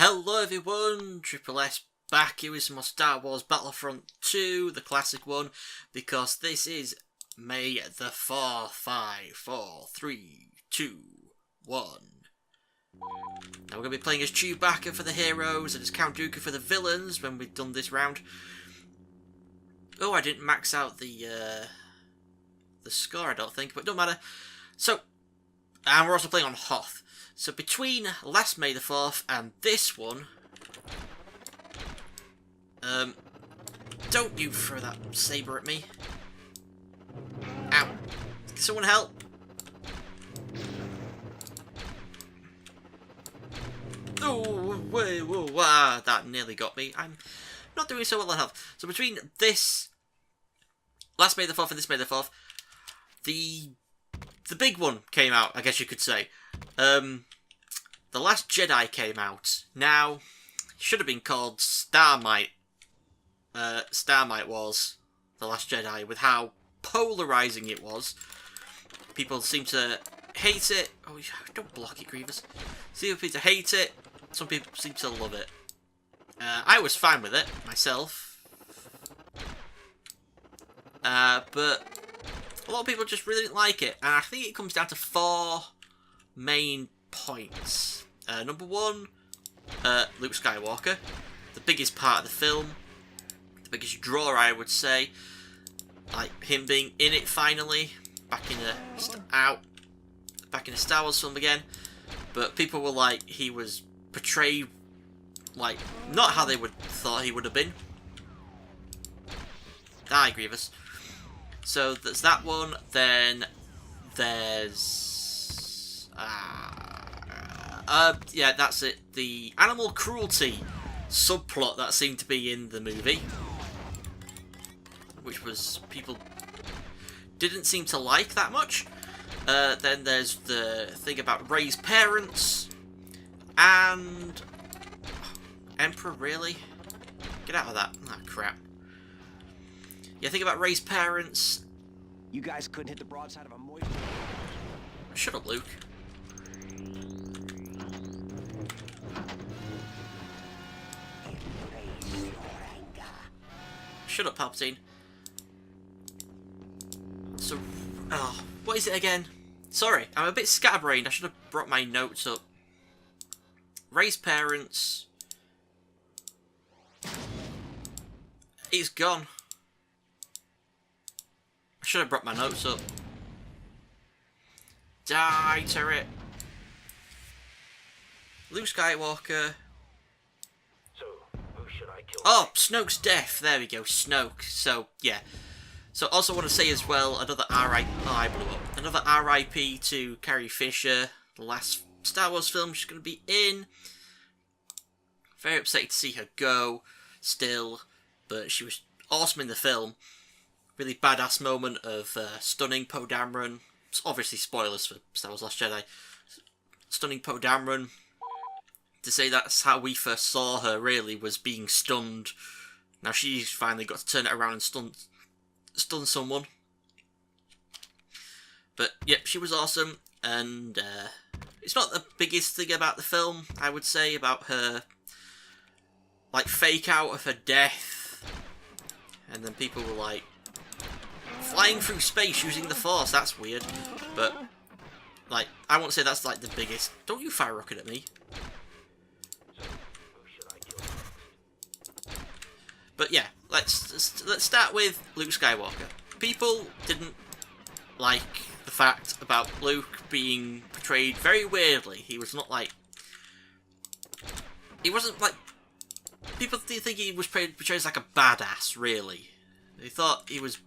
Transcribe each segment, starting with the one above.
Hello everyone, Triple S back here with some more Star Wars Battlefront 2, the classic one, because this is May the 4th, 5, 4, 3, 2, 1. Now we're going to be playing as Chewbacca for the heroes and as Count Dooku for the villains when we've done this round. Oh, I didn't max out the score, I don't think, but it don't matter. So, and we're also playing on HOTH. So between last May the 4th and this one, don't you throw that saber at me. Ow. Can someone help? Oh, whoa, that nearly got me. I'm not doing so well on health. So between this last May the 4th and this May the 4th, the big one came out, I guess you could say. The Last Jedi came out. Now, it should have been called Starmight. Starmight was The Last Jedi, with how polarising it was. People seem to hate it. Oh, don't block it, Grievous. Some people hate it. Some people seem to love it. I was fine with it, myself. But a lot of people just really didn't like it. And I think it comes down to 4 main points. Number 1, Luke Skywalker. The biggest part of the film. The biggest draw, I would say. Like, him being in it finally. Back in a Star Wars film again. But people were like, he was portrayed, like, not how they would thought he would have been. Die, Grievous. So, there's that one. Then, there's... yeah, that's it. The animal cruelty subplot that seemed to be in the movie, which was people didn't seem to like that much. Then there's the thing about Rey's parents and Emperor. Really, get out of that. Ah, crap. Yeah, think about Rey's parents. You guys couldn't hit the broadside of a moist. Shut up, Luke. Shut up, Palpatine. So, what is it again? Sorry, I'm a bit scatterbrained. I should have brought my notes up. Rey's parents. He's gone. I should have brought my notes up. Die, turret. Luke Skywalker. So, who should I kill? Oh, Snoke's death. There we go, Snoke. So, yeah. So, also want to say as well, another R.I.P. Oh, I blew up. Another R.I.P. to Carrie Fisher. The last Star Wars film she's going to be in. Very upsetting to see her go, still. But she was awesome in the film. Really badass moment of stunning Poe Dameron. It's obviously spoilers for Star Wars Last Jedi. Stunning Poe Dameron. To say that's how we first saw her, really, was being stunned. Now she's finally got to turn it around and stun someone. But, yep, she was awesome. And it's not the biggest thing about the film, I would say, about her, like, fake out of her death. And then people were like, flying through space using the Force, that's weird. But, like, I won't say that's, like, the biggest. Don't you fire a rocket at me. But yeah, let's start with Luke Skywalker. People didn't like the fact about Luke being portrayed very weirdly. He was not like... He wasn't like... People didn't think he was portrayed as like a badass, really. They thought he was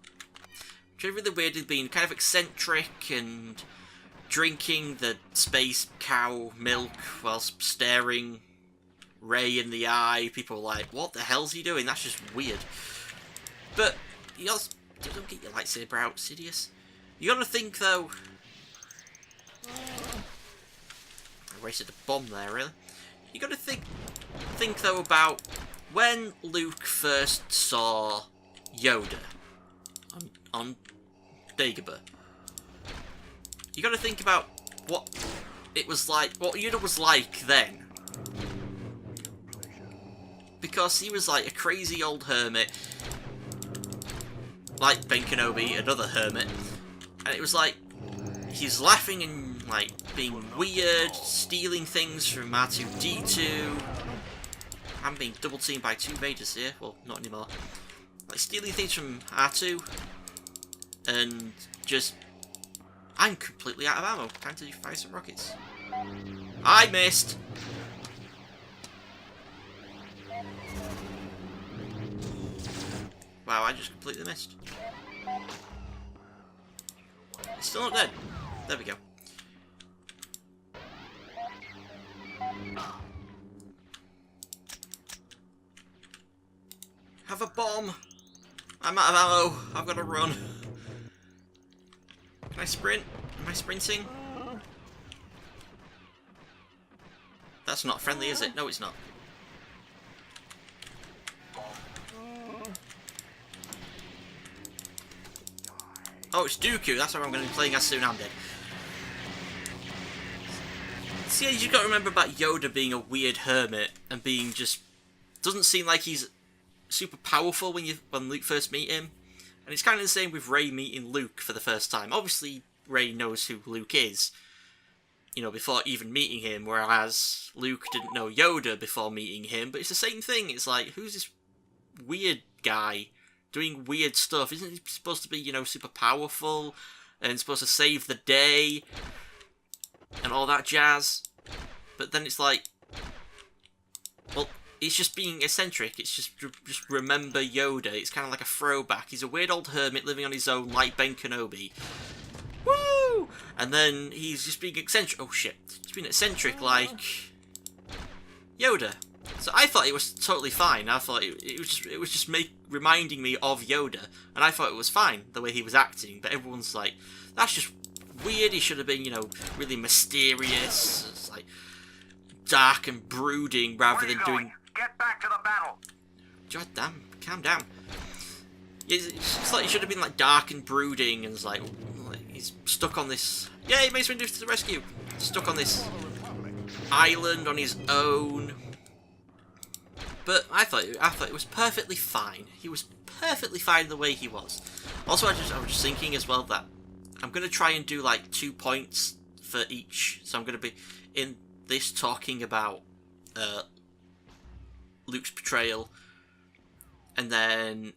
portrayed really weirdly, being kind of eccentric and drinking the space cow milk whilst staring Rey in the eye. People were like, what the hell's he doing? That's just weird. But you also don't get your lightsaber out, Sidious. You gotta think though. I wasted a bomb there, really. You gotta think though about when Luke first saw Yoda on Dagobah. You gotta think about what it was like, what Yoda was like then. because he was like a crazy old hermit, like Ben Kenobi, another hermit, and it was like he's laughing and like being weird, stealing things from R2-D2. I'm being double teamed by 2 Vaders here. Well, not anymore. Like stealing things from R2, and just I'm completely out of ammo. Time to fire some rockets. I missed. Wow, I just completely missed. It's still not dead. There we go. Have a bomb. I'm out of ammo. I've got to run. Can I sprint? Am I sprinting? That's not friendly, is it? No, it's not. Oh, it's Dooku. That's what I'm going to be playing as soon I'm dead. See, you got to remember about Yoda being a weird hermit and being just doesn't seem like he's super powerful when Luke first meet him, and it's kind of the same with Rey meeting Luke for the first time. Obviously, Rey knows who Luke is, you know, before even meeting him, whereas Luke didn't know Yoda before meeting him. But it's the same thing. It's like, who's this weird guy doing weird stuff? Isn't he supposed to be, you know, super powerful and supposed to save the day and all that jazz? But then it's like, well, he's just being eccentric. It's just remember Yoda. It's kind of like a throwback. He's a weird old hermit living on his own, like Ben Kenobi. Woo! And then he's just being eccentric. Oh shit! He's being eccentric like Yoda. So I thought it was totally fine. I thought it was just reminding me of Yoda, and I thought it was fine the way he was acting. But everyone's like, that's just weird. He should have been, you know, really mysterious. It's like dark and brooding rather than doing. Get back to the battle. God damn, calm down. It's like he should have been like dark and brooding, and it's like he's stuck on this. Yay, Mace Windu to the rescue! Stuck on this island on his own. But I thought it was perfectly fine. He was perfectly fine the way he was. Also, I was just thinking as well that I'm gonna try and do like 2 points for each. So I'm gonna be in this talking about Luke's betrayal, and then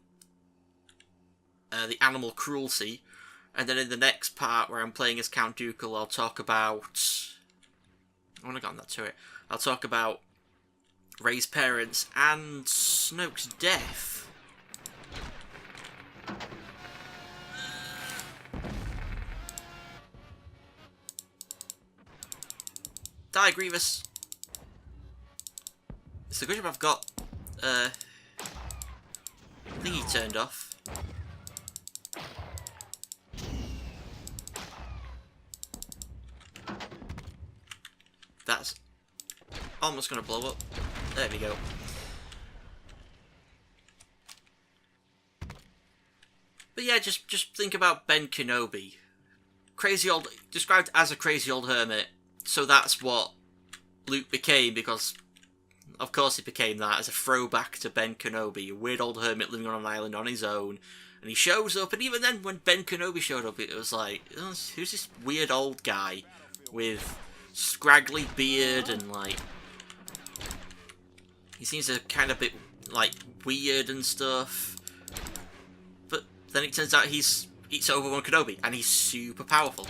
the animal cruelty, and then in the next part where I'm playing as Count Dooku, I'll talk about. I want to get on that turret. I'll talk about Rey's parents and Snoke's death. Die, Grievous. It's a good job I've got thingy turned off. That's almost gonna blow up. There we go. But yeah, just think about Ben Kenobi. Crazy old, described as a crazy old hermit. So that's what Luke became, because of course he became that as a throwback to Ben Kenobi, a weird old hermit living on an island on his own. And he shows up, and even then when Ben Kenobi showed up, it was like, oh, who's this weird old guy with scraggly beard and like, he seems a kind of bit like weird and stuff. But then it turns out it's Obi-Wan Kenobi, and he's super powerful.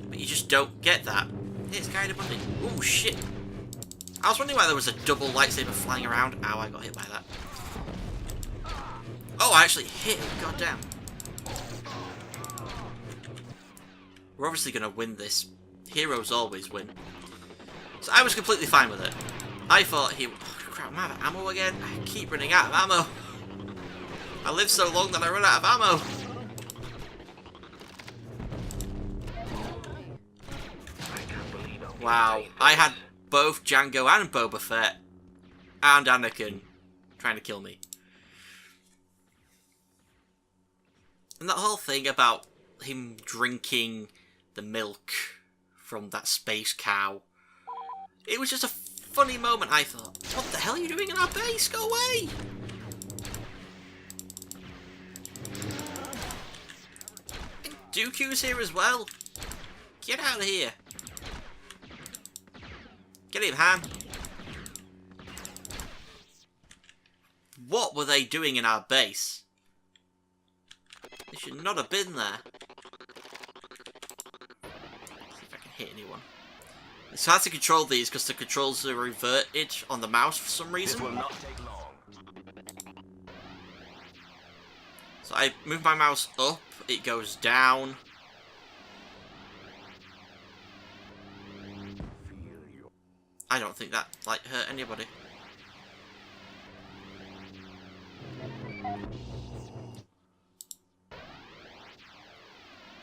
But you just don't get that. Here's Guy Bundy. Oh shit! I was wondering why there was a double lightsaber flying around. Ow! I got hit by that. Oh, I actually hit him. God damn. We're obviously gonna win this. Heroes always win. So I was completely fine with it. I thought he... Oh, crap, I'm out of ammo again. I keep running out of ammo. I live so long that I run out of ammo. Wow. I had both Django and Boba Fett and Anakin trying to kill me. And that whole thing about him drinking the milk from that space cow, it was just a funny moment. I thought, what the hell are you doing in our base? Go away! And Dooku's here as well. Get out of here. Get him, Han. What were they doing in our base? They should not have been there. See if I can hit anyone. It's hard to control these because the controls are reverted on the mouse for some reason. This will not take long. So I move my mouse up, it goes down. I don't think that like hurt anybody.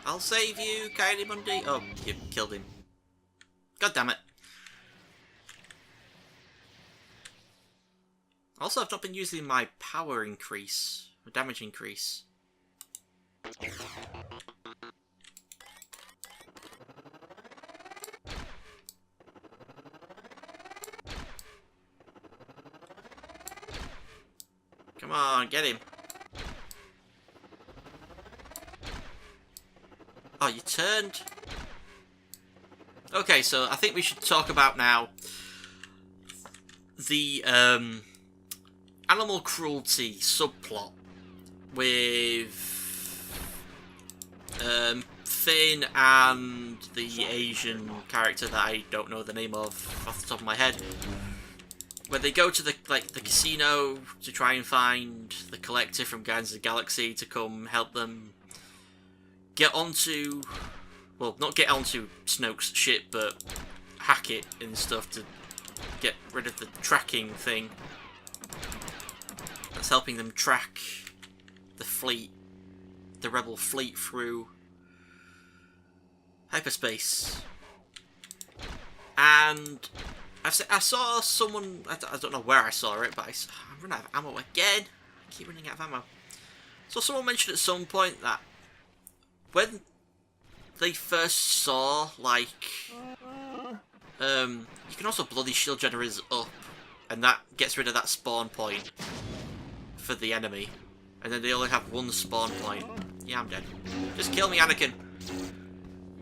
I'll save you, Kylie Mundy. Oh, you killed him. God damn it. Also, I've not been using my power increase, or damage increase. Come on, get him. Oh, you turned? Okay, so I think we should talk about now the animal cruelty subplot with Finn and the Asian character that I don't know the name of off the top of my head. Where they go to the casino to try and find the Collector from Guardians of the Galaxy to come help them get onto, well, not get onto Snoke's ship, but hack it and stuff to get rid of the tracking thing that's helping them track the fleet, the rebel fleet through hyperspace. And I saw someone, I don't know where I saw it, but I'm running out of ammo again. I keep running out of ammo. So someone mentioned at some point that when they first saw, like, you can also blow these shield generators up, and that gets rid of that spawn point for the enemy. And then they only have one spawn point. Yeah, I'm dead. Just kill me, Anakin.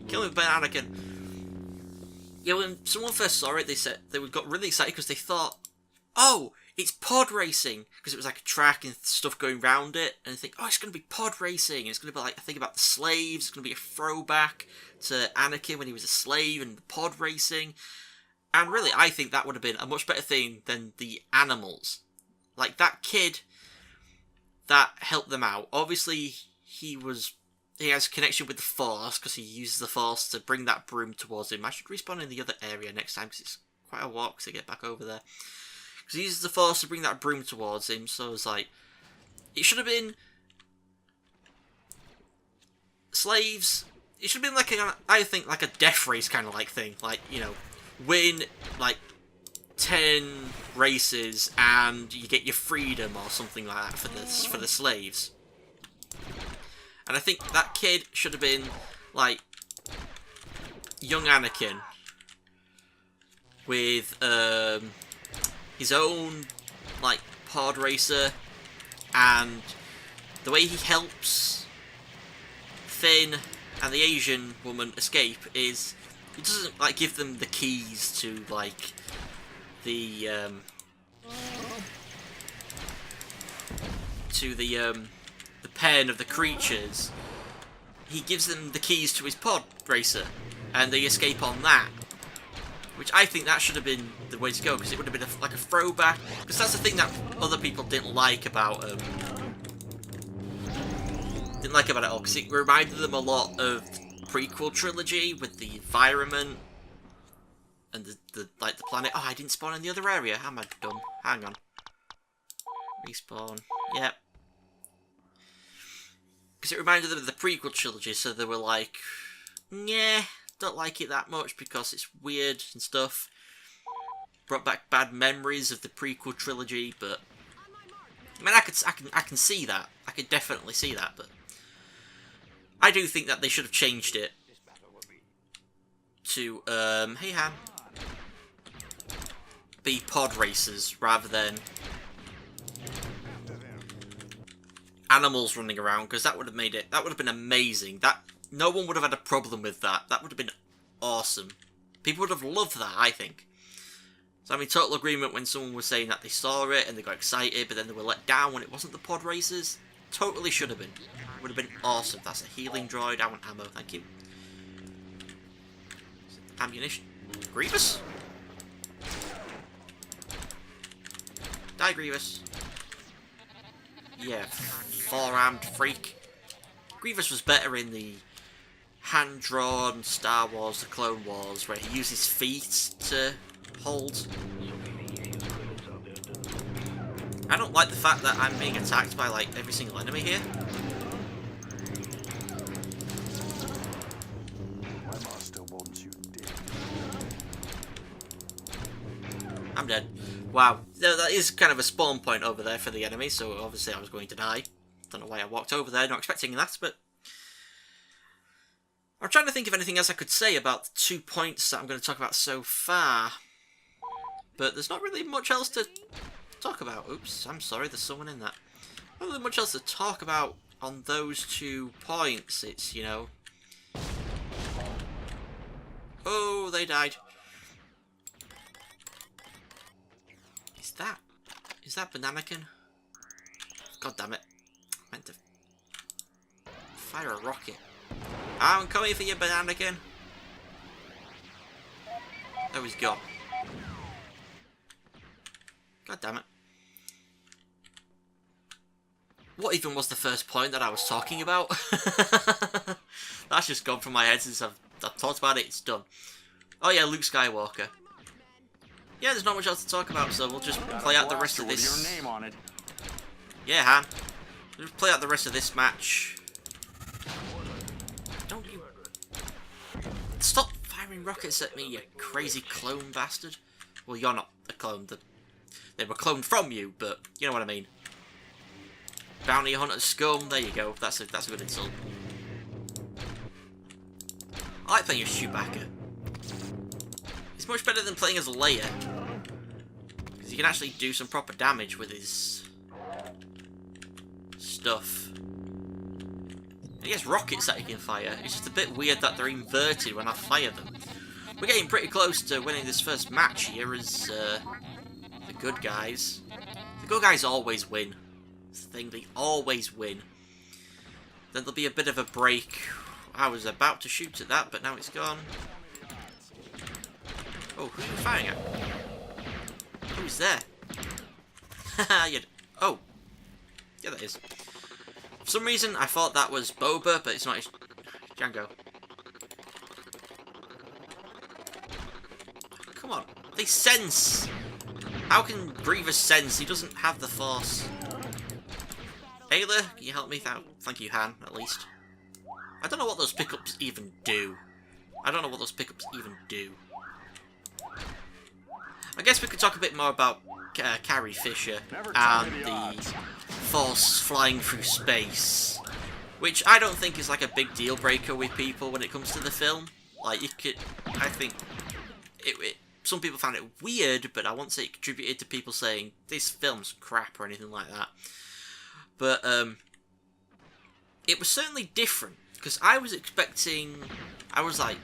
Kill me, Anakin. Yeah, when someone first saw it, they said they got really excited because they thought, oh, it's pod racing, because it was like a track and stuff going around it, and they think, oh, it's going to be pod racing, and it's going to be like, I think about the slaves, it's going to be a throwback to Anakin when he was a slave and pod racing, and really, I think that would have been a much better thing than the animals. Like, that kid that helped them out, obviously, he has a connection with the Force, because he uses the Force to bring that broom towards him. I should respawn in the other area next time, because it's quite a walk to get back over there. Because he uses the Force to bring that broom towards him, so it's like, it should have been slaves. It should have been like I think like a death race kind of like thing, like, you know, win like 10 races and you get your freedom or something like that for the slaves. And I think that kid should have been like young Anakin with his own like pod racer, and the way he helps Finn and the Asian woman escape is he doesn't like give them the keys to like the pen of the creatures. He gives them the keys to his pod racer, and they escape on that. Which I think that should have been the way to go, because it would have been like a throwback. Because that's the thing that other people didn't like about it all, because it reminded them a lot of the prequel trilogy with the environment and the planet. Oh, I didn't spawn in the other area. How am I dumb? Hang on. Respawn. Yep. Because it reminded them of the prequel trilogy, so they were like, yeah, don't like it that much because it's weird and stuff. Brought back bad memories of the prequel trilogy, but I mean, I can see that. I could definitely see that, but I do think that they should have changed it to hey Han. be pod racers rather than animals running around, because that would have made it. That would have been amazing. That no one would have had a problem with that. That would have been awesome. People would have loved that, I think. So I'm in total agreement when someone was saying that they saw it and they got excited, but then they were let down when it wasn't the pod racers. Totally should have been. Would have been awesome. That's a healing droid. I want ammo, thank you. Ammunition. Grievous? Die, Grievous. Yeah, four-armed freak. Grievous was better in the hand-drawn Star Wars, the Clone Wars, where he used his feet to hold. I don't like the fact that I'm being attacked by, like, every single enemy here. My master wants you dead. I'm dead. Wow. That is kind of a spawn point over there for the enemy, so obviously I was going to die. Don't know why I walked over there, not expecting that, but... I'm trying to think of anything else I could say about the 2 points that I'm going to talk about so far. But there's not really much else to talk about. Oops, I'm sorry, there's someone in that. Not really much else to talk about on those 2 points. It's, you know... Oh, they died. Is that Bananakin? God damn it. I meant to fire a rocket. I'm coming for you, Bananakin. Oh, he's gone. God damn it. What even was the first point that I was talking about? That's just gone from my head since I've talked about it. It's done. Oh yeah, Luke Skywalker. Yeah, there's not much else to talk about, so we'll just play out the rest of this. Your name on it. Yeah, Han. We'll just play out the rest of this match. Don't you... Stop firing rockets at me, you crazy clone bastard. Well, you're not a clone. They were cloned from you, but you know what I mean. Bounty hunter scum. There you go. That's a good insult. I like playing as Chewbacca. It's much better than playing as Leia, because he can actually do some proper damage with his stuff. He has rockets that he can fire. It's just a bit weird that they're inverted when I fire them. We're getting pretty close to winning this first match here as the good guys. The good guys always win. That's the thing, they always win. Then there'll be a bit of a break. I was about to shoot at that, but now it's gone. Oh, who are you firing at? Who's there? Haha, oh. Yeah, that is. For some reason, I thought that was Boba, but it's not. It's Django. Come on. They sense! How can Grievous sense? He doesn't have the Force. Ayla, can you help me? Thank you, Han, at least. I don't know what those pickups even do. I guess we could talk a bit more about Carrie Fisher and the Force flying through space, which I don't think is like a big deal breaker with people when it comes to the film. Like, you could, I think, some people found it weird, but I won't say it contributed to people saying this film's crap or anything like that. But it was certainly different, because I was like,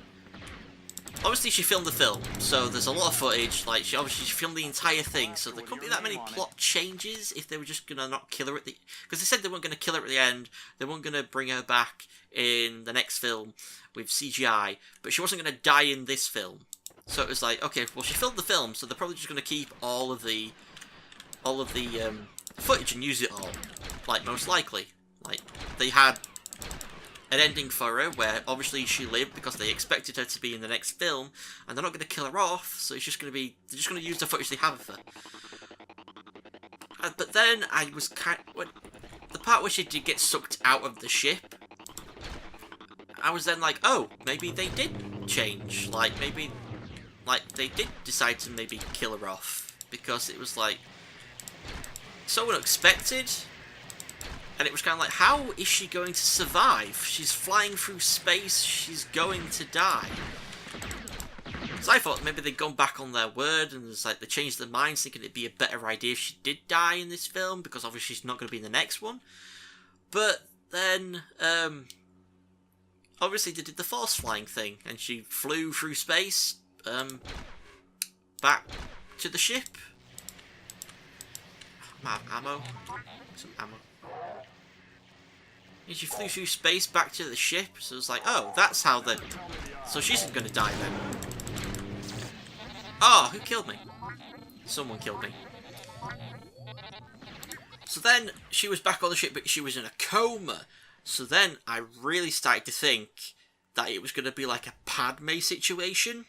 obviously she filmed the film, so there's a lot of footage, like, she filmed the entire thing, so there couldn't be that many plot changes if they were just gonna not kill her at the... Because they said they weren't gonna kill her at the end, they weren't gonna bring her back in the next film with CGI, but she wasn't gonna die in this film. So it was like, okay, well, she filmed the film, so they're probably just gonna keep all of the footage and use it all, like, most likely. Like, they had an ending for her where obviously she lived because they expected her to be in the next film, and they're not going to kill her off, so it's just going to be, they're just going to use the footage they have of her. But then I was the part where she did get sucked out of the ship, I was then like, oh, maybe they did change, like, maybe, like, they did decide to maybe kill her off, because it was like so unexpected. And it was kind of like, how is she going to survive? She's flying through space, she's going to die. So I thought maybe they'd gone back on their word and it's like they changed their minds, thinking it'd be a better idea if she did die in this film, because obviously she's not going to be in the next one. But then, obviously they did the force flying thing, and she flew through space, back to the ship. I'm out of ammo. Some ammo. And she flew through space back to the ship, so it's like, oh, that's how the... So she's going to die then. Oh, who killed me? Someone killed me. So then, she was back on the ship, but she was in a coma. So then, I really started to think that it was going to be like a Padme situation,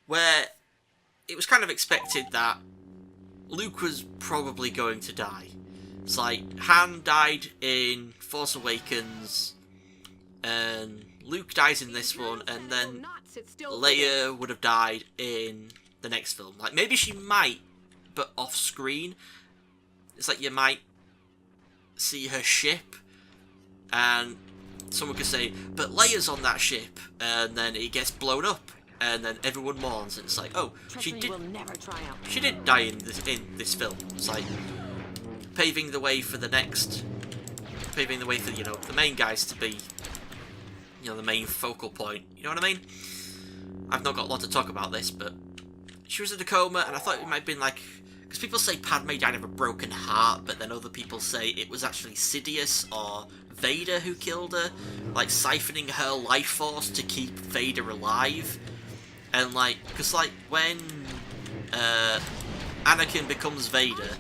where it was kind of expected that Luke was probably going to die. It's like, Han died in Force Awakens, and Luke dies in this one, and then Leia would have died in the next film. Like, maybe she might, but off screen. It's like you might see her ship, and someone could say, but Leia's on that ship, and then it gets blown up, and then everyone mourns, and it's like, oh, she did die in this film. It's like paving the way for the next, paving the way for, you know, the main guys to be, you know, the main focal point. You know what I mean? I've not got a lot to talk about this, but she was in a coma, and I thought it might have been like, because people say Padme died of a broken heart, but then other people say it was actually Sidious or Vader who killed her, like siphoning her life force to keep Vader alive. And like, because like when Anakin becomes Vader,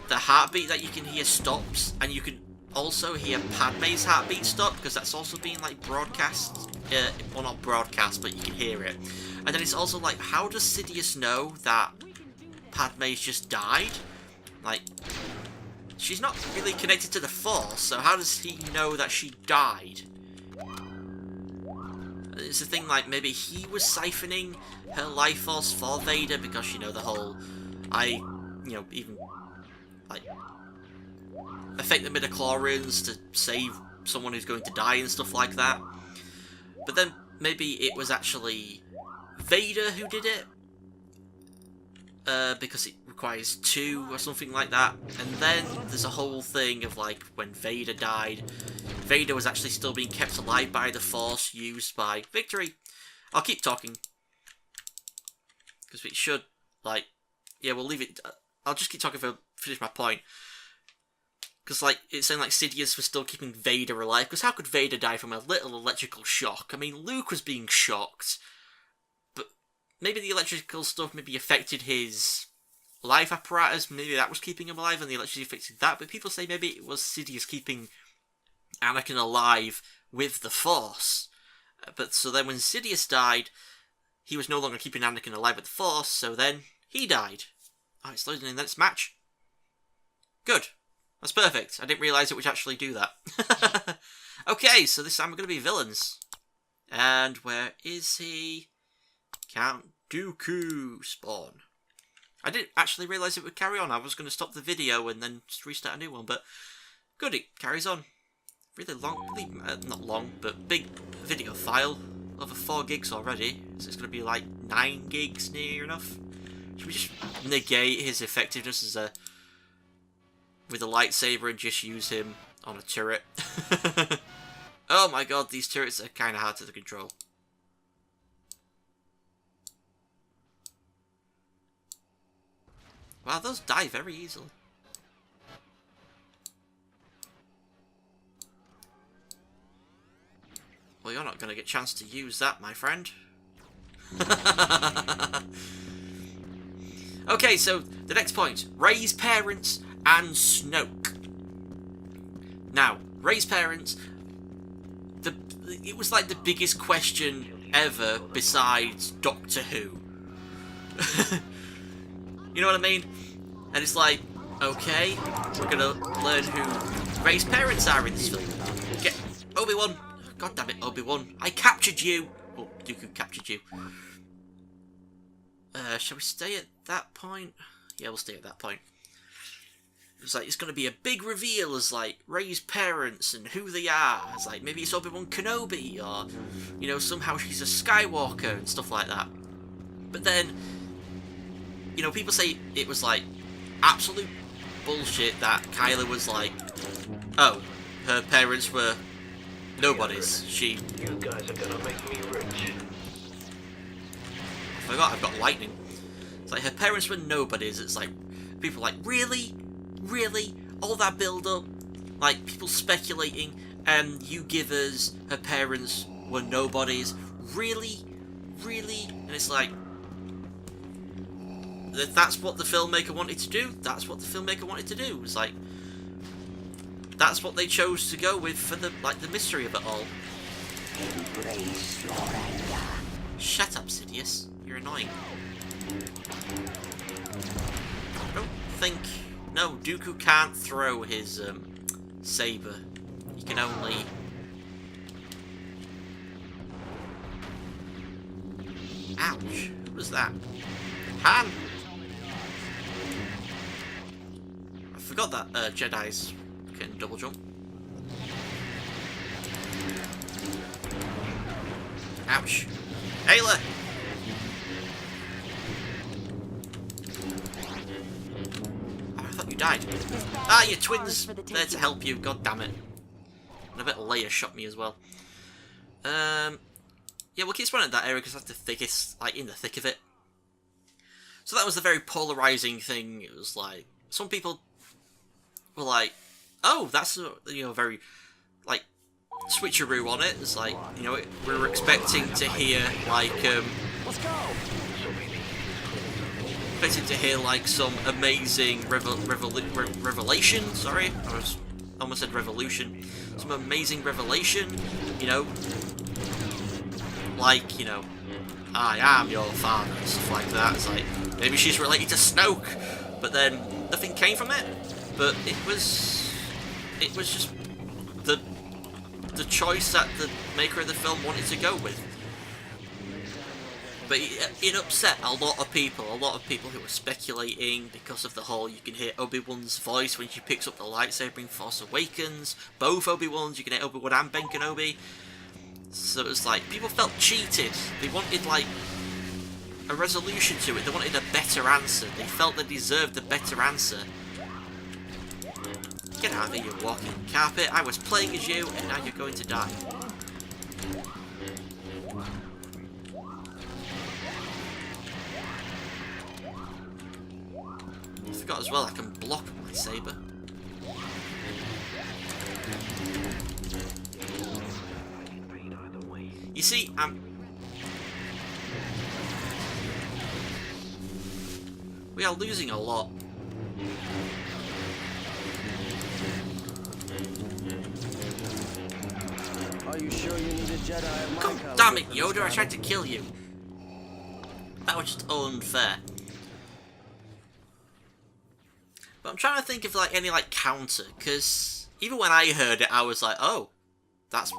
the heartbeat that you can hear stops, and you can also hear Padme's heartbeat stop, because that's also being like broadcast, well not broadcast, but you can hear it. And then it's also like, how does Sidious know that Padme's just died? Like, she's not really connected to the Force, so how does he know that she died? It's the thing, like, maybe he was siphoning her life force for Vader, because, you know, the whole, even, like, affect the midichlorians to save someone who's going to die and stuff like that. But then, maybe it was actually Vader who did it, because it requires 2 or something like that. And then there's a whole thing of like when Vader died, Vader was actually still being kept alive by the Force used by Victory. I'll keep talking because we should, like, yeah, we'll leave it. I'll just keep talking for finish my point. Because like it's saying like Sidious was still keeping Vader alive. Because how could Vader die from a little electrical shock? I mean, Luke was being shocked. Maybe the electrical stuff maybe affected his life apparatus. Maybe that was keeping him alive and the electricity affected that. But people say maybe it was Sidious keeping Anakin alive with the Force. But so then when Sidious died, he was no longer keeping Anakin alive with the Force. So then he died. Oh, it's loading in the next match. Good. That's perfect. I didn't realise it would actually do that. Okay, so this time we're going to be villains. And where is he? Count Dooku spawn. I didn't actually realise it would carry on. I was going to stop the video and then just restart a new one, but good, it carries on. Really long, really, not long, but big video file. Over 4 gigs already, so it's going to be like 9 gigs near enough. Should we just negate his effectiveness as with a lightsaber and just use him on a turret? Oh my god, these turrets are kind of hard to control. Wow, those die very easily. Well, you're not going to get a chance to use that, my friend. Okay, so the next point. Rey's parents and Snoke. Now, Rey's parents, it was like the biggest question ever besides Doctor Who. You know what I mean? And it's like, okay, we're gonna learn who Rey's parents are in this film. Get Obi-Wan. God damn it, Obi-Wan. I captured you. Oh, Dooku captured you. Shall we stay at that point? Yeah, we'll stay at that point. it's like it's going to be a big reveal as like Rey's parents and who they are. It's like maybe it's Obi-Wan Kenobi, or you know, somehow she's a Skywalker and stuff like that. But then, you know, people say it was like absolute bullshit that Kyla was like, oh, her parents were nobodies. You guys are gonna make me rich. I forgot I've got lightning. It's like her parents were nobodies. It's like people are like, really? Really? All that build up? Like people speculating, and you give us her parents were nobodies? Really? Really? And it's like, that's what the filmmaker wanted to do. That's what the filmmaker wanted to do. It's like, that's what they chose to go with for the the mystery of it all. Embrace your anger. Shut up, Sidious. You're annoying. I don't think... No, Dooku can't throw his saber. He can only... Ouch. What was that? Han! I forgot that Jedis can double jump. Ouch. Ayla! Oh, I thought you died. Ah, your twins there to help you. God damn it. And I bet Leia shot me as well. Yeah, we'll keep spawning in that area because that's the thickest, like, in the thick of it. So that was the very polarizing thing. It was like, some people were like, oh, that's, you know, very, like, switcheroo on it. It's like, you know, we were expecting to hear, like, Let's go. expecting to hear, like, some amazing revelation, sorry, I almost said revolution. Some amazing revelation, you know, like, you know, I am your father, and stuff like that. It's like, maybe she's related to Snoke, but then nothing came from it. But it was just the choice that the maker of the film wanted to go with. But it upset a lot of people who were speculating because of the whole, you can hear Obi-Wan's voice when she picks up the lightsaber in Force Awakens, both Obi-Wans, you can hear Obi-Wan and Ben Kenobi. So it was like, people felt cheated. They wanted, like, a resolution to it. They wanted a better answer. They felt they deserved a better answer. Get out of here, you walking carpet. I was playing as you, and now you're going to die. I forgot as well I can block my saber. You see, we are losing a lot. Are you sure you need a Jedi of my God caliber damn it, for this Yoda, I battle? tried to kill you. That was just unfair. But I'm trying to think of, like, any, like, counter, because even when I heard it, I was like, oh,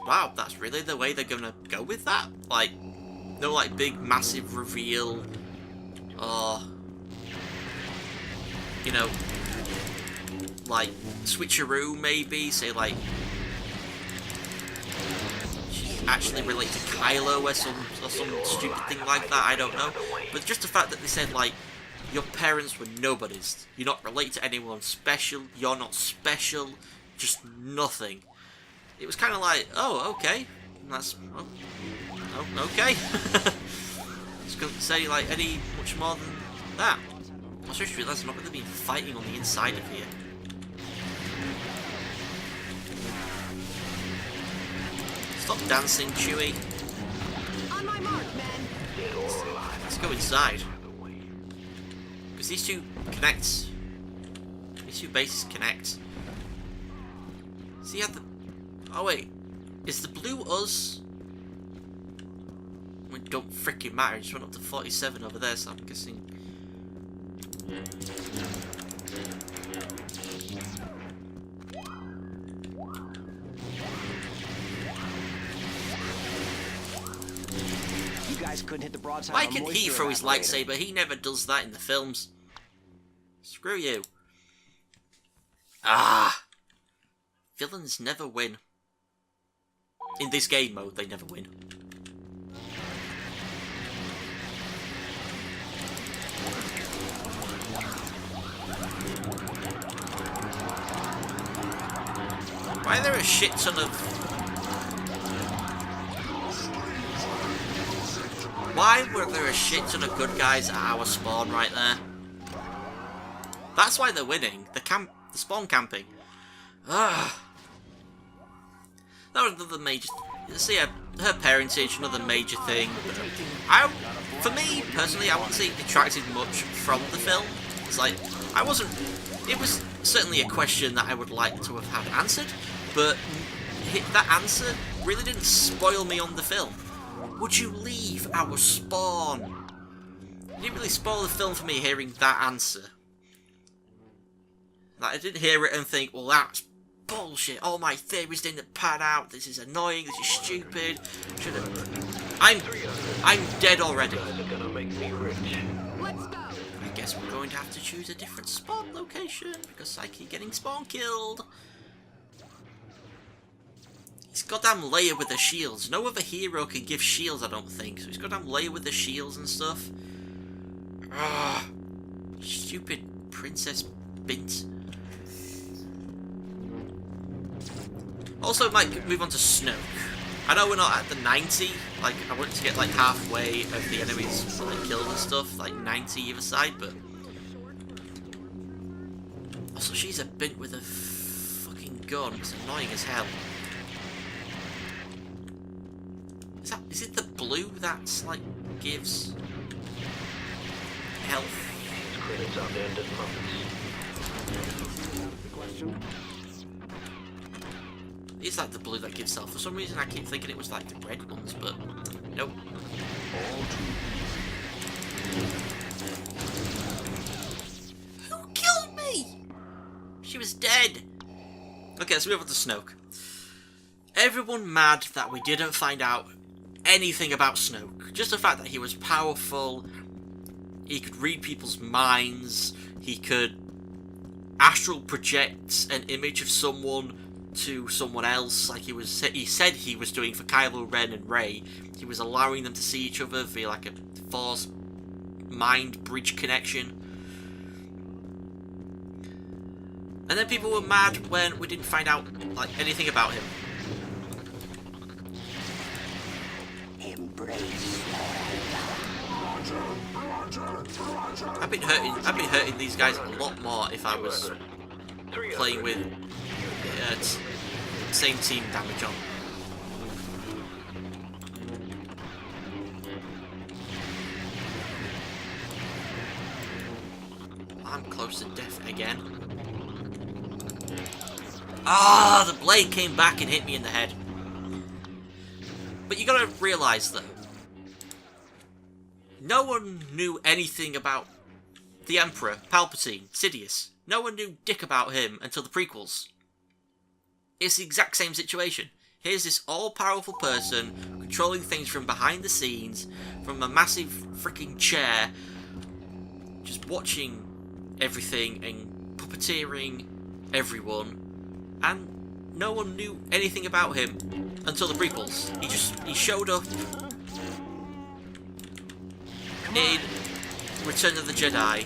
wow, that's really the way they're gonna go with that? Like, no, like, big, massive reveal, or, you know, like, switcheroo, maybe, say, like, she's actually related to Kylo or some stupid thing like that, I don't know. But just the fact that they said, like, your parents were nobodies, you're not related to anyone special, you're not special, just nothing. It was kind of like, oh, okay, that's, oh, okay. Just couldn't say, like, any much more than that. I just realised I'm not going to be fighting on the inside of here. Stop dancing, Chewie. On my mark, men. Let's go inside. Because these two connect. These two bases connect. See how the... Oh wait. Is the blue us? It don't freaking matter. I just went up to 47 over there, so I'm guessing... You guys couldn't hit the broadside. Why of a can he moisture throw his evaporator. lightsaber? He never does that in the films. Screw you. Ah! Villains never win. In this game mode, they never win. Why are there a shit ton of... Why were there a shit ton of good guys at our spawn right there? That's why they're winning. The spawn camping. Ah. That was another major... See, her parentage, another major thing. For me, personally, I wouldn't say it detracted much from the film. It's like, I wasn't... It was certainly a question that I would like to have had answered, but that answer really didn't spoil me on the film. Would you leave our spawn? It didn't really spoil the film for me hearing that answer. Like, I didn't hear it and think, well, that's bullshit. All my theories didn't pan out. This is annoying. This is stupid. I'm dead already. Guys are gonna make me rich. Let's go. I guess we're going to have to choose a different spawn location because I keep getting spawn killed. He's goddamn Leia with the shields. No other hero can give shields, I don't think. So he's goddamn Leia with the shields and stuff. Ah, stupid Princess Bint. Also, might move on to Snoke. I know we're not at the 90. Like, I wanted to get like halfway of the enemies like killed and stuff, like 90 either side, but also she's a Bint with a fucking gun. It's annoying as hell. Is it the blue that's like gives health? Credits on the end of Question? It's like the blue that gives health. For some reason I keep thinking it was like the red ones, but nope. Who killed me? She was dead. Okay, let's move on to Snoke. Everyone mad that we didn't find out anything about Snoke. Just the fact that he was powerful, he could read people's minds, he could astral project an image of someone to someone else, like he said he was doing for Kylo Ren and Rey. He was allowing them to see each other via like a Force mind bridge connection. And then people were mad when we didn't find out like anything about him. I've been hurting these guys a lot more if I was playing with same team damage on. I'm close to death again. Ah, the blade came back and hit me in the head. But you gotta realise though, no one knew anything about the Emperor, Palpatine, Sidious. No one knew dick about him until the prequels. It's the exact same situation. Here's this all-powerful person controlling things from behind the scenes, from a massive freaking chair, just watching everything and puppeteering everyone, and no one knew anything about him until the prequels. He showed up in Return of the Jedi.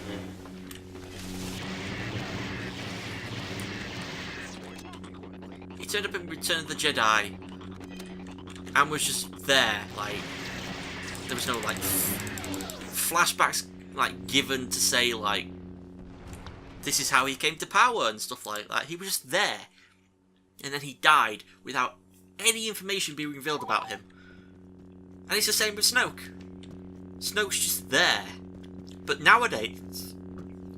He turned up in Return of the Jedi and was just there. Like, there was no like flashbacks like given to say like this is how he came to power and stuff like that. He was just there, and then he died without any information being revealed about him. And it's the same with Snoke. Snoke's just there. But nowadays,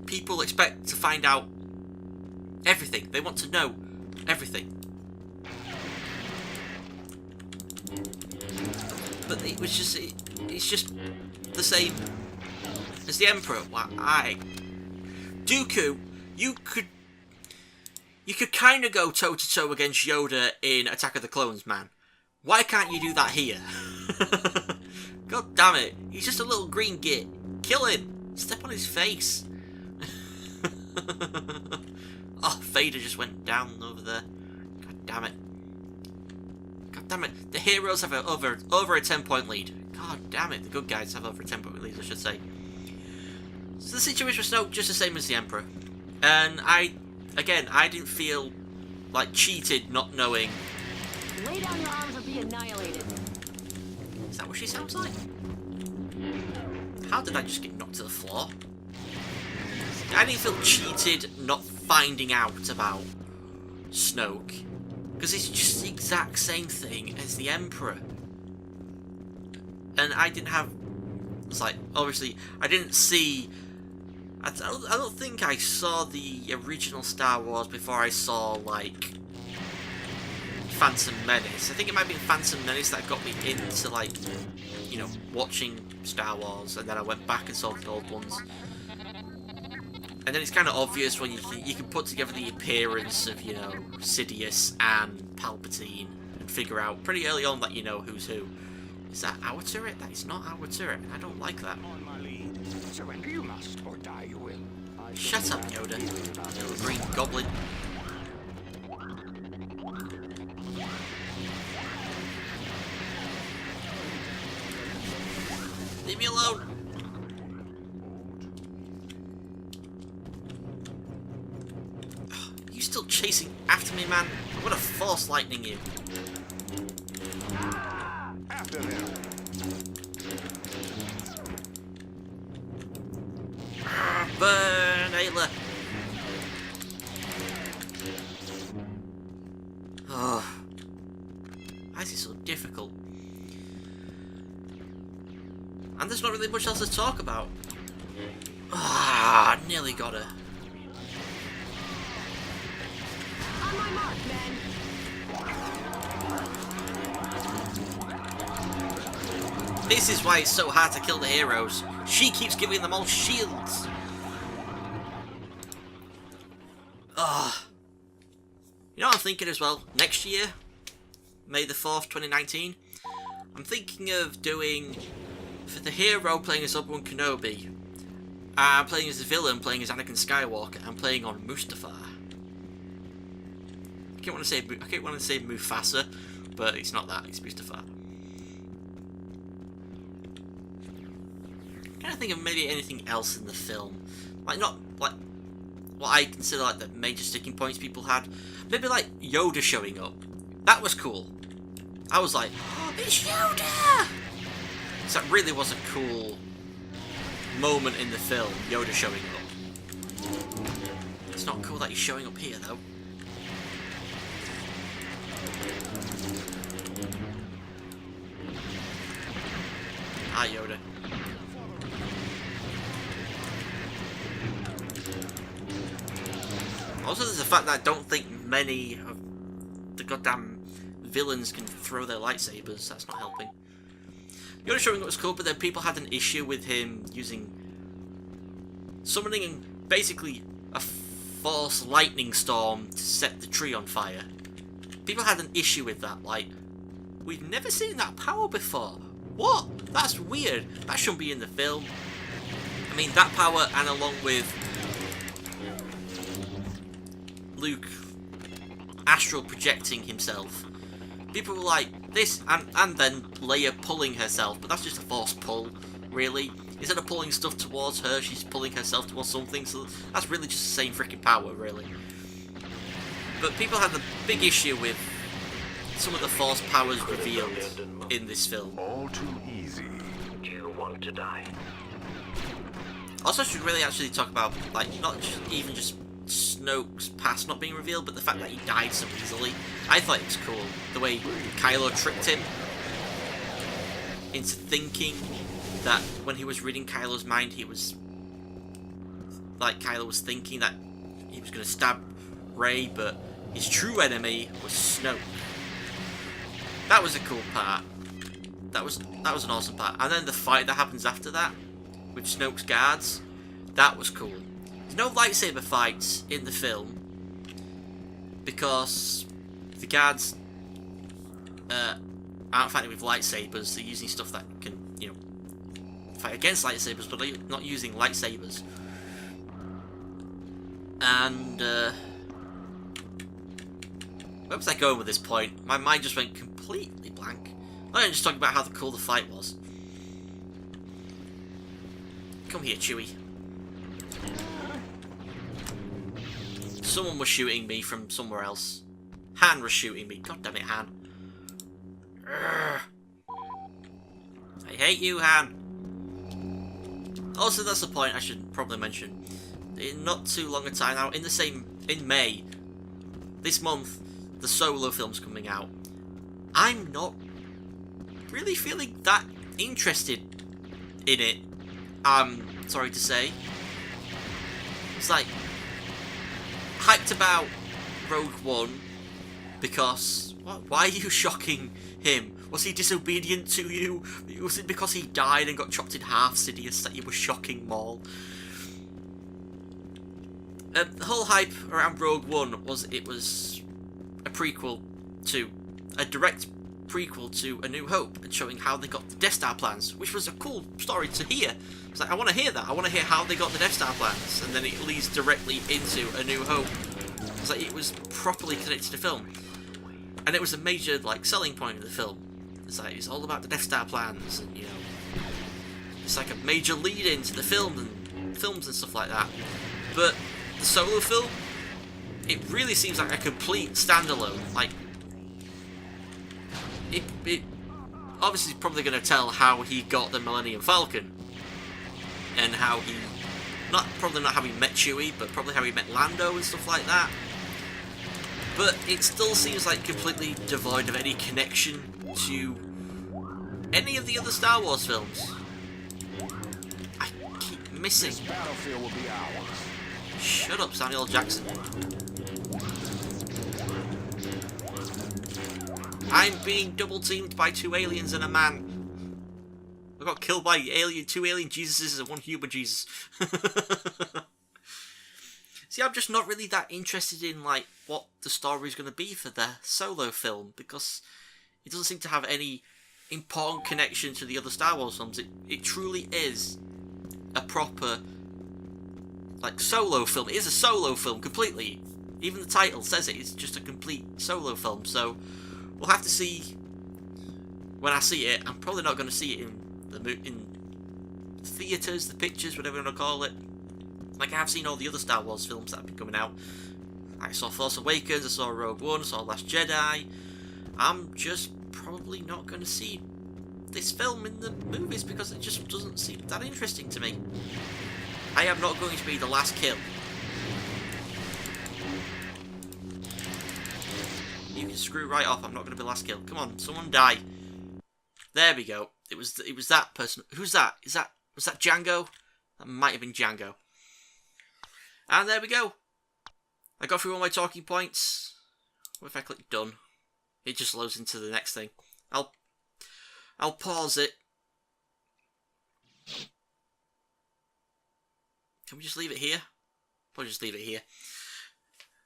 people expect to find out everything. They want to know everything. But it's just the same as the Emperor. Why? Dooku, you could kind of go toe to toe against Yoda in Attack of the Clones, man. Why can't you do that here? God damn it! He's just a little green git. Kill him. Step on his face. Oh, Vader just went down over there. God damn it. God damn it. The heroes have over a 10-point lead. God damn it. The good guys have over a 10-point lead, I should say. So the situation with Snoke just the same as the Emperor. And I didn't feel like cheated not knowing. Lay down your arms or be annihilated. Is that what she sounds like? How did I just get knocked to the floor? I didn't feel cheated not finding out about Snoke. Because it's just the exact same thing as the Emperor. And I didn't have... It's like, obviously, I didn't see... I don't think I saw the original Star Wars before I saw, like, Phantom Menace. I think it might be Phantom Menace that got me into, like, you know, watching Star Wars, and then I went back and saw the old ones. And then it's kind of obvious when you can put together the appearance of, you know, Sidious and Palpatine, and figure out pretty early on that you know who's who. Is that our turret? That is not our turret. I don't like that. On my lead. Surrender you must, or die you will. Shut up, Yoda. Little green goblin. Leave me alone. You still chasing after me, man? I'm gonna force lightning you. After them. Burn, Ayla. Oh. Why is it so difficult? And there's not really much else to talk about. Ah, nearly got her. On my mark, men. This is why it's so hard to kill the heroes. She keeps giving them all shields. Ah. You know what I'm thinking as well? Next year, May the 4th, 2019, I'm thinking of doing, for the hero playing as Obi-Wan Kenobi, I'm playing as the villain, playing as Anakin Skywalker, and playing on Mustafar. I keep wanting to say Mufasa, but it's not that, it's Mustafar. I can't think of maybe anything else in the film. Like, not, like, what I consider, like, the major sticking points people had. Maybe, like, Yoda showing up. That was cool. I was like, oh, it's Yoda! So that really was a cool moment in the film, Yoda showing up. It's not cool that he's showing up here, though. Hi, Yoda. Also, there's the fact that I don't think many of the goddamn villains can throw their lightsabers. That's not helping. Yoda showing up was cool, but then people had an issue with him summoning basically a force lightning storm to set the tree on fire. People had an issue with that. Like, we've never seen that power before. What? That's weird. That shouldn't be in the film. I mean, that power, and along with Luke astral projecting himself. People were like, this, and then Leia pulling herself, but that's just a force pull, really. Instead of pulling stuff towards her, she's pulling herself towards something, so that's really just the same freaking power, really. But people had a big issue with some of the force powers revealed in this film. All too easy. You want to die. Also, I should really actually talk about, like, not just, even just Snoke's past not being revealed, but the fact that he died so easily. I thought it was cool. The way Kylo tricked him into thinking that when he was reading Kylo's mind, he was... like, Kylo was thinking that he was going to stab Rey, but his true enemy was Snoke. That was a cool part. That was an awesome part. And then the fight that happens after that, with Snoke's guards, that was cool. There's no lightsaber fights in the film because the guards aren't fighting with lightsabers. They're using stuff that can, you know, fight against lightsabers, but they're not using lightsabers. And Where was I going with this point? My mind just went completely blank. I'm just talking about how cool the fight was. Come here, Chewie. Someone was shooting me from somewhere else. Han was shooting me. God damn it, Han. Urgh. I hate you, Han. Also, that's the point I should probably mention. In not too long a time now, in May, this month, the Solo film's coming out. I'm not really feeling that interested in it. Sorry to say. It's like hyped about Rogue One because why are you shocking him? Was he disobedient to you? Was it because he died and got chopped in half, Sidious, that you were shocking Maul? The whole hype around Rogue One was it was a direct prequel to A New Hope, and showing how they got the Death Star plans, which was a cool story to hear. It's like, I want to hear that. I want to hear how they got the Death Star plans, and then it leads directly into A New Hope. It's like it was properly connected to the film, and it was a major selling point of the film. It's like it's all about the Death Star plans, and it's like a major lead into the films and stuff like that. But the Solo film, it really seems like a complete standalone. Like it obviously probably going to tell how he got the Millennium Falcon, and how he probably not how he met Chewie, but probably how he met Lando and stuff like that. But it still seems like completely devoid of any connection to any of the other Star Wars films. I keep missing. This battlefield will be ours. Shut up, Samuel Jackson. I'm being double teamed by 2 aliens and a man. I got killed by 2 alien Jesuses and 1 human Jesus. See, I'm just not really that interested in what the story is going to be for the Solo film, because it doesn't seem to have any important connection to the other Star Wars films. It truly is a proper solo film. It is a solo film completely. Even the title says it. It's just a complete solo film. So we'll have to see when I see it. I'm probably not going to see it in theaters, the pictures, whatever you want to call it. Like I have seen all the other Star Wars films that have been coming out. I saw Force Awakens, I saw Rogue One, I saw Last Jedi. I'm just probably not going to see this film in the movies because it just doesn't seem that interesting to me. I am not going to be the last kill. You can screw right off. I'm not going to be the last kill. Come on, someone die. There we go. It was that person. Who's that? Was that Django? That might have been Django. And there we go. I got through all my talking points. What if I click done? It just loads into the next thing. I'll pause it. Can we just leave it here? We'll just leave it here.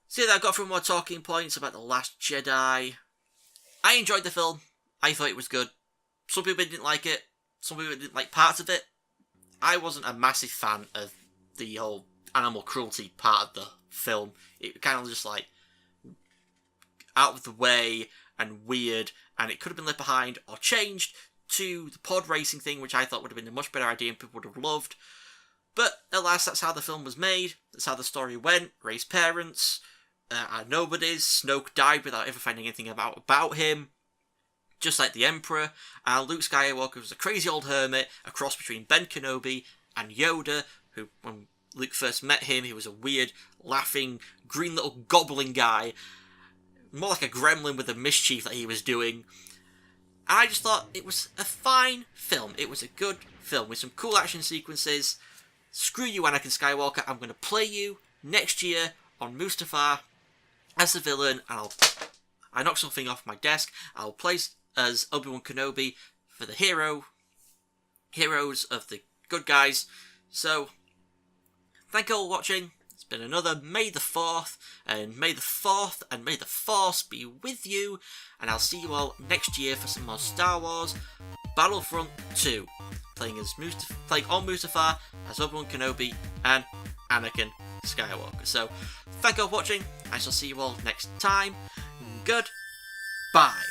See that I got through more talking points about The Last Jedi. I enjoyed the film. I thought it was good. Some people didn't like it. Some people didn't like parts of it. I wasn't a massive fan of the whole animal cruelty part of the film. It kind of just out of the way and weird, and it could have been left behind or changed to the pod racing thing, which I thought would have been a much better idea and people would have loved. But alas, that's how the film was made. That's how the story went. Rey's parents are nobodies. Snoke died without ever finding anything about him, just like the Emperor. And Luke Skywalker was a crazy old hermit, a cross between Ben Kenobi and Yoda, who, when Luke first met him, he was a weird, laughing, green little goblin guy. More like a gremlin with the mischief that he was doing. And I just thought it was a fine film. It was a good film with some cool action sequences. Screw you, Anakin Skywalker. I'm going to play you next year on Mustafar as the villain, and I knock something off my desk. I'll play as Obi-Wan Kenobi for the heroes of the good guys. So, thank you all for watching. It's been another May the 4th, and May the 4th and May the Force be with you, and I'll see you all next year for some more Star Wars Battlefront 2. Playing on Mustafar as Obi-Wan Kenobi and Anakin Skywalker. So, thank you all for watching. I shall see you all next time. Goodbye.